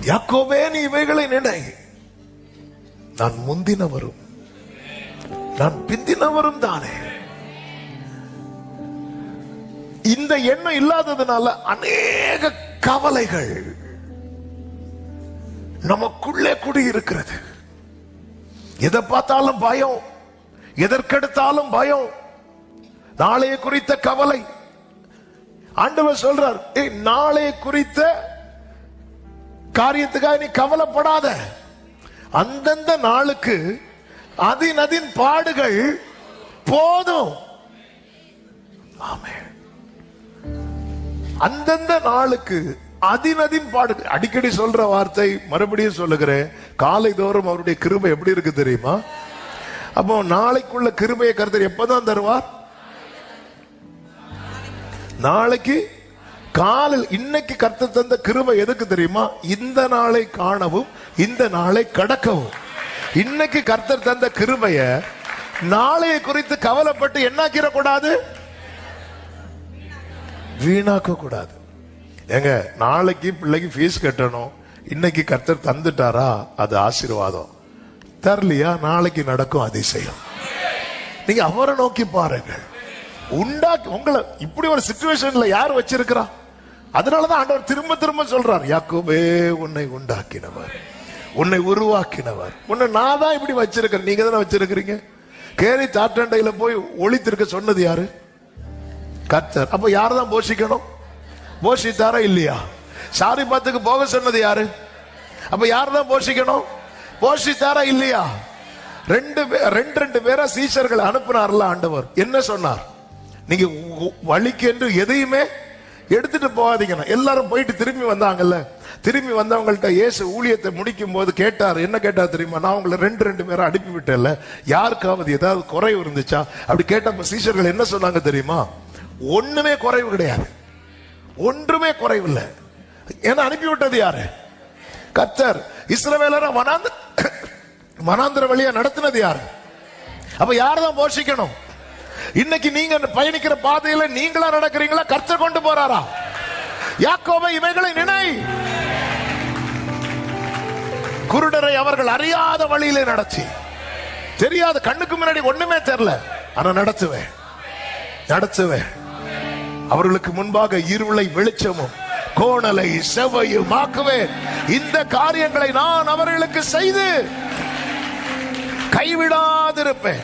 யாக்கோபே நீ இவைகளை நினை, நான் முந்தினவரும் நான் பிந்தினவரும் தானே. இந்த எண்ணம் இல்லாததுனால அநேக கவலைகள் நமக்குள்ளே குடியிருக்கிறது. எதை பார்த்தாலும் பயம், எதற்கெடுத்தாலும் பயம், நாளைய குறித்த கவலை. ஆண்டவர் சொல்றார், நாளைய குறித்த காரியத்துக்காக நீ கவலைப்படாத, அந்தந்த நாளுக்கு அதின் பாடுகள் போதும். ஆமென். அந்தந்த நாளுக்கு அதின் பாடுகள். அடிக்கடி சொல்ற வார்த்தை, மறுபடியும் சொல்லுகிறேன், காலை தோறும் அவருடைய கிருபை எப்படி இருக்கு தெரியுமா? அப்போ நாளைக்குள்ள கிருபையை கர்த்தர் எப்பதான் தருவார்? நாளைக்கு காலையில். இன்னைக்கு கர்த்தர் தந்த கிருபை எதுக்கு தெரியுமா? இந்த நாளை காணவும் இந்த நாளை கடக்கவும். இன்னைக்கு கர்த்தர் தந்த கிருபைய நாளைய குறித்து கவலைப்பட்டு என்னாக்கிற கூடாது, வீணாக்க கூடாது. ஏங்க, நாளைக்கு பிள்ளைக்கு ஃபீஸ் கட்டணும், இன்னைக்கு கர்த்தர் தந்துட்டாரா அது ஆசீர்வாதம், தரலையா நாளைக்கு நடக்கும் அதிசயம். நீங்க அவரை நோக்கி பாருங்கள். உண்டாக்கி உங்களை இப்படி ஒரு சிச்சுவேஷன்ல யார் வச்சிருக்கிறா? அதனாலதான் ஆண்டவர் திரும்ப திரும்ப சொல்றார், யாக்கோபே உன்னை உண்டாக்கினவர், உன்னை உருவாக்கினவர், உன்னை நான் தான் இப்படி வச்சிருக்கிறேன். நீங்க தானே வச்சிருக்கிறீங்க. கேரி சாட்டண்டையில போய் ஒளித்திருக்க சொன்னது யாரு? கர்த்தர். அப்ப யாரு தான் போஷிக்கணும்? போஷித்தாரா இல்லையா? சாரிபாத்துக்கு போக சொன்னது யாரு? அப்ப யாரு தான் போஷிக்கணும்? போஷித்தாரா இல்லையா? ரெண்டு பேரா சீஷர்களை அனுப்பினார்ல ஆண்டவர். என்ன சொன்னார்? நீங்க வழிக்கு என்று எதையுமே எடுத்துட்டு போகாதீங்க. எல்லாரும் போயிட்டு திரும்பி வந்தாங்கல்ல, திரும்பி வந்தவங்கள்ட்ட இயேசு ஊழியத்தை முடிக்கும் போது கேட்டார். என்ன கேட்டார் தெரியுமா? நான் உங்களை ரெண்டு பேரை அனுப்பி விட்டேன்ல, யாருக்காவது ஏதாவது குறைவு இருந்துச்சா அப்படி கேட்டப்ப சீஷர்கள் என்ன சொன்னாங்க தெரியுமா? ஒண்ணுமே குறைவு கிடையாது, ஒன்றுமே குறைவில்லை. ஏன்னா அனுப்பிவிட்டது யாரு? கர்த்தர். இஸ்ரவேலரை வனாந்திர வழியா நடத்தினது யாரு? அப்ப யார்தான் போஷிக்கணும்? இன்னைக்கு நீங்க பயணிக்கிற பாதையில நீங்களா நடக்கிறீங்களா, கர்த்தர் கொண்டு போறாரா? யாக்கோபே இவைகளை நினை, குருடரை அவர்கள் அறியாத வழியிலே நடத்தி, தெரியாத கண்ணுக்கு முன்னாடி ஒண்ணுமே தெரியல, ஆனா நடத்துவேன். அவர்களுக்கு முன்பாக இருளை வெளிச்சமும் கோணலை செவ்வையும் ஆக்குவேன். இந்த காரியங்களை நான் அவர்களுக்கு செய்து கைவிடாதிருப்பேன்.